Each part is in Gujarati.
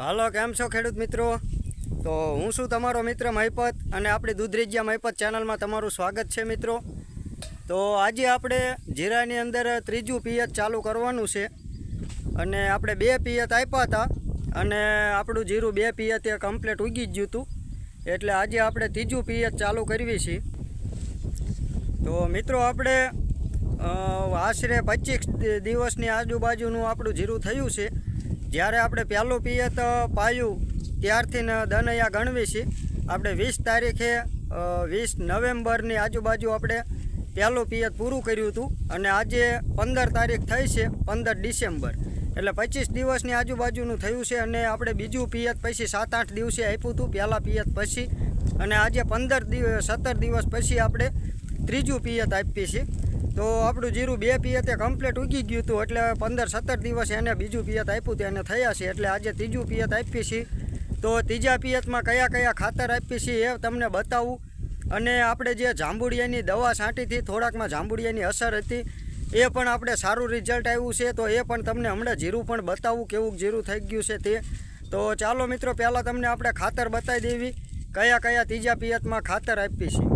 હાલો, કેમ છો ખેડૂત મિત્રો? તો હું છું તમારો મિત્ર મહિપત અને આપણી દૂધરેજિયા મહિપત ચેનલમાં તમારું સ્વાગત છે મિત્રો. તો આજે આપણે જીરાની અંદર ત્રીજું પિયત ચાલુ કરવાનું છે અને આપણે 2 પિયત આપ્યા હતા અને આપણું જીરું 2 પિયત એ કમ્પ્લીટ ઉગી ગયું હતું, એટલે આજે આપણે ત્રીજું પિયત ચાલુ કરવી છે. તો મિત્રો આપણે આશરે 25 દિવસની આજુબાજુનું આપણું જીરું થયું છે. જ્યારે આપણે પહેલું પિયત પાયું ત્યારથી દનૈયા ગણવી છે. આપણે 20 તારીખે 20 નવેમ્બરની આજુબાજુ આપણે પહેલું પિયત પૂરું કર્યું હતું અને આજે 15 તારીખ થઈ છે, 15 ડિસેમ્બર, એટલે 25 દિવસની આજુબાજુનું થયું છે. અને આપણે બીજું પિયત પછી 7-8 દિવસે આપ્યું હતું પહેલાં પિયત પછી, અને આજે 17 દિવસ પછી આપણે ત્રીજું પિયત આપીએ છીએ. તો આપણું જીરું 2 પિયતે કમ્પ્લીટ ઉગી ગયું હતું, એટલે 15-17 દિવસ એને બીજું પિયત આપ્યું હતું એને થયા છે, એટલે આજે ત્રીજું પિયત આપીએ છીએ. તો ત્રીજા પિયતમાં કયા કયા ખાતર આપીએ છીએ એ તમને બતાવું, અને આપણે જે જાંબુડિયાની દવા છાંટીથી થોડાકમાં જાંબુડિયાની અસર હતી એ પણ આપણે સારું રિઝલ્ટ આવ્યું છે, તો એ પણ તમને હમણાં જીરું પણ બતાવું કેવું જીરું થઈ ગયું છે તે. તો ચાલો મિત્રો, પહેલાં તમને આપણે ખાતર બતાવી દેવી કયા કયા ત્રીજા પિયતમાં ખાતર આપીએ છીએ.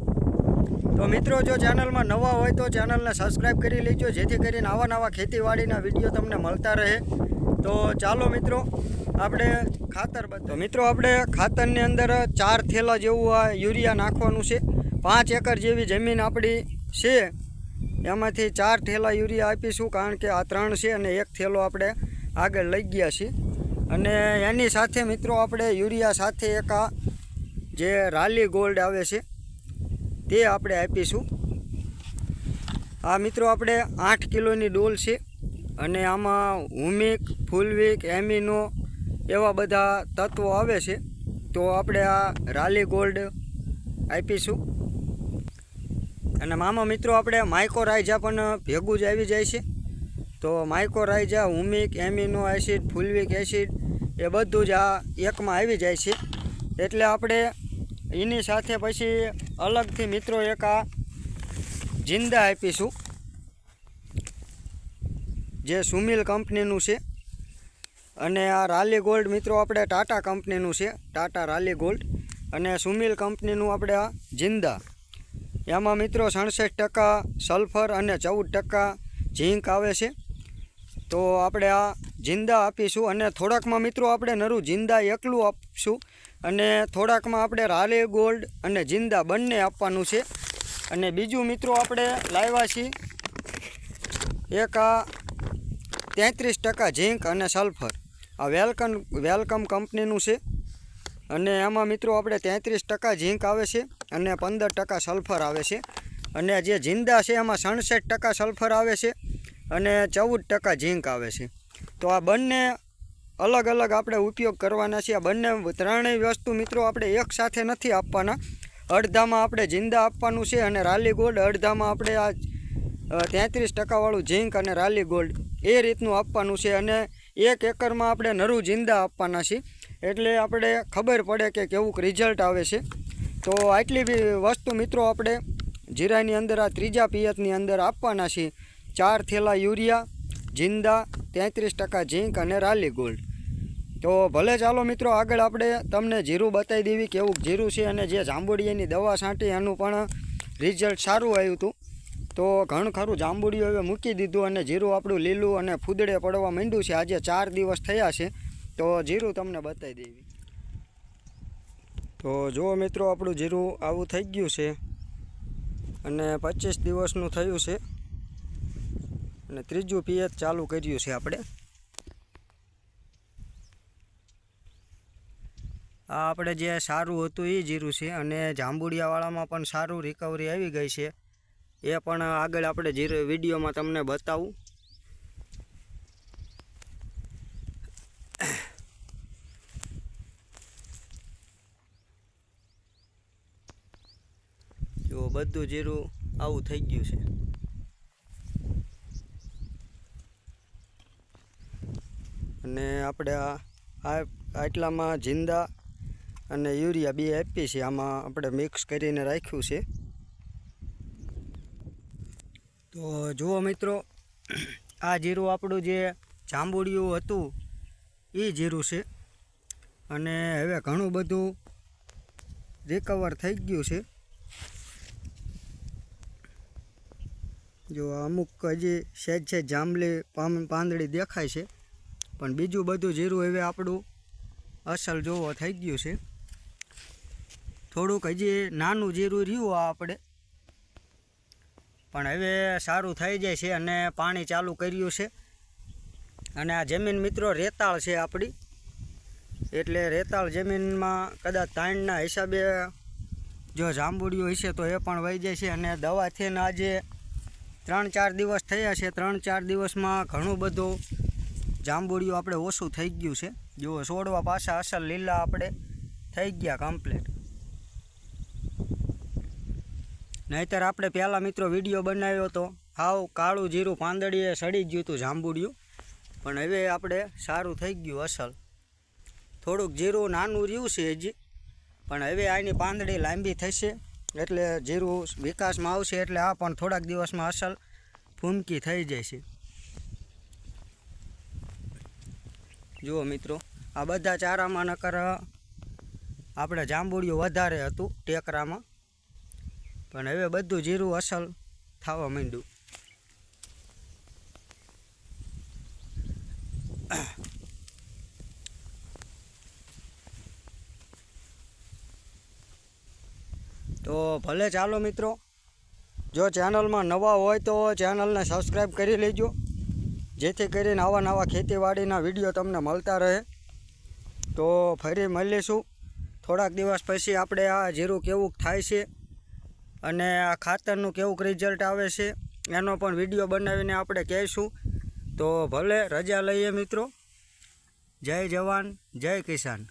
તો મિત્રો, જો ચેનલમાં નવા હોય તો ચેનલને સબસ્ક્રાઈબ કરી લેજો, જેથી કરીને આવા નવા ખેતીવાડીના વિડીયો તમને મળતા રહે. તો ચાલો મિત્રો, આપણે ખાતર તો મિત્રો આપણે ખાતરની અંદર 4 થેલા જેવું આ યુરિયા નાખવાનું છે. 5 એકર જેવી જમીન આપણી છે, એમાંથી 4 થેલા યુરિયા આપીશું, કારણ કે આ 3 છે અને 1 થેલો આપણે આગળ લઈ ગયા છીએ. અને એની સાથે મિત્રો આપણે યુરિયા સાથે એક આ જે રાલી ગોલ્ડ આવે છે તે આપણે આપીશું. આ મિત્રો આપણે 8 કિલોની ડોલ છે અને આમાં હુમિક, ફૂલવિક, એમિનો એવા બધા તત્વો આવે છે. તો આપણે આ રાલી ગોલ્ડ આપીશું. અને આમાં મિત્રો આપણે માઇકોરાઇઝા પણ ભેગું જ આવી જાય છે. તો mycorrhiza, humic, amino acid, fulvic acid એ બધું જ આ એકમાં આવી જાય છે. એટલે આપણે એની સાથે પછી અલગથી મિત્રો એક આ જિંદા આપીશું, જે સુમિલ કંપનીનું છે. અને આ રાલી ગોલ્ડ મિત્રો આપણે ટાટા કંપનીનું છે, ટાટા રાલી ગોલ્ડ, અને સુમિલ કંપનીનું આપણે આ જિંદા. એમાં મિત્રો 67% સલ્ફર અને 14% ઝીંક આવે છે. તો આપણે આ જિંદા આપીશું, અને થોડાકમાં મિત્રો આપણે નરું જિંદા એકલું આપીશું, અને થોડાકમાં આપણે રાલી ગોલ્ડ અને જિંદા બંને આપવાનું છે. અને બીજું મિત્રો આપણે લાવ્યા છીએ એક આ 33% ઝીંક અને સલ્ફર. આ વેલકમ કંપનીનું છે, અને એમાં મિત્રો આપણે 33% ઝીંક આવે છે અને 15% સલ્ફર આવે છે. અને જે જિંદા છે એમાં 67% સલ્ફર આવે છે અને 14% ઝીંક આવે છે. તો આ બંને અલગ અલગ આપણે ઉપયોગ કરવાના છે. આ બંને ત્રણેય વસ્તુ મિત્રો આપણે એક સાથે નથી આપવાના. અડધામાં આપણે જિંદા આપવાનું છે અને રાલી ગોલ્ડ, અડધામાં આપણે આ 33% વાળું ઝીંક અને રાલી ગોલ્ડ એ રીતનું આપવાનું છે. અને 1 એકરમાં આપણે નરું જિંદા આપવાના છે, એટલે આપણે ખબર પડે કે કેવું રિઝલ્ટ આવે છે. તો આટલી વસ્તુ મિત્રો આપણે જીરાની અંદર આ ત્રીજા પિયતની અંદર આપવાના છે. 4 થેલા યુરિયા, જિંદા, 33% ઝીંક અને રાલી ગોલ્ડ. તો ભલે ચાલો મિત્રો, આગળ આપણે તમને જીરું બતાવી દેવી કેવું જીરું છે. અને જે જાંબુડિયાની દવા છાંટી એનું પણ રિઝલ્ટ સારું આવ્યું હતું. તો ઘણું ખરું જાંબુડિયું હવે મૂકી દીધું અને જીરું આપણું લીલું અને ફૂદડે પડવા માંડ્યું છે. આજે 4 દિવસ થયા છે, તો જીરું તમને બતાવી દેવી. તો જુઓ મિત્રો, આપણું જીરું આવું થઈ ગયું છે અને 25 દિવસનું થયું છે, અને ત્રીજું પિયત ચાલુ કર્યું છે આપણે. આ આપણે જે સારું હતું એ જીરું છે, અને જાંબુડિયાવાળામાં પણ સારું રિકવરી આવી ગઈ છે. એ પણ આગળ આપણે જીરું વિડીયોમાં તમને બતાવું. જો બધું જીરું આવું થઈ ગયું છે. અને આપણે આ આટલામાં જિંદા અને યુરિયા 2 આપીએ છીએ, આમાં આપણે મિક્સ કરીને રાખ્યું છે. તો જુઓ મિત્રો, આ જીરું આપણું જે જાંબુડિયું હતું એ જીરું છે. અને હવે ઘણું બધું રિકવર થઈ ગયું છે. જો અમુક હજી સહેજ જાંબલી પાંદડી દેખાય છે, પણ બીજું બધું જીરું હવે આપણું અસલ જોવો થઈ ગયું છે. થોડુંક હજી નાનું જીરું રહ્યું આપણે, પણ હવે સારું થઈ જાય છે અને પાણી ચાલુ કર્યું છે. અને આ જમીન મિત્રો રેતાળ છે આપણી, એટલે રેતાળ જમીનમાં કદાચ તાણના હિસાબે જો જાંબુડિયું હશે તો એ પણ વહી જાય છે. અને દવાથી આજે 3-4 દિવસ થયા છે. 3-4 દિવસમાં ઘણું બધું જાંબુડિયું આપણે ઓછું થઈ ગયું છે. જુઓ છોડવા પાછા અસલ લીલા આપણે થઈ ગયા કમ્પ્લીટ. નહીંતર આપણે પહેલાં મિત્રો વિડીયો બનાવ્યો તો હાવ કાળું જીરું પાંદડીએ સડી ગયું હતું જાંબુડિયું, પણ હવે આપણે સારું થઈ ગયું અસલ. થોડુંક જીરું નાનું રહ્યું છે હજી, પણ હવે આની પાંદડી લાંબી થશે એટલે જીરું વિકાસમાં આવશે, એટલે આ પણ થોડાક દિવસમાં અસલ ફૂમકી થઈ જાય છે. જુઓ મિત્રો, આ બધા ચારામાં નકર આપણે જાંબુડિયું વધારે હતું ટેકરામાં, પણ હવે બધું જીરું અસલ થવા માંડ્યું. તો ભલે ચાલો મિત્રો, જો ચેનલમાં નવા હોય તો ચેનલને સબસ્ક્રાઈબ કરી લેજો, જેથી કરીને આવા નવા ખેતીવાડીના વિડીયો તમને મળતા રહે. તો ફરી મળીશું થોડાક દિવસ પછી. આપણે આ જીરું કેવું થાય છે અને આ ખાતરનું કેવું રિઝલ્ટ આવે છે એનો પણ વિડીયો બનાવીને આપણે કહીશું. તો ભલે રજા લઈએ મિત્રો. જય જવાન જય કિસાન.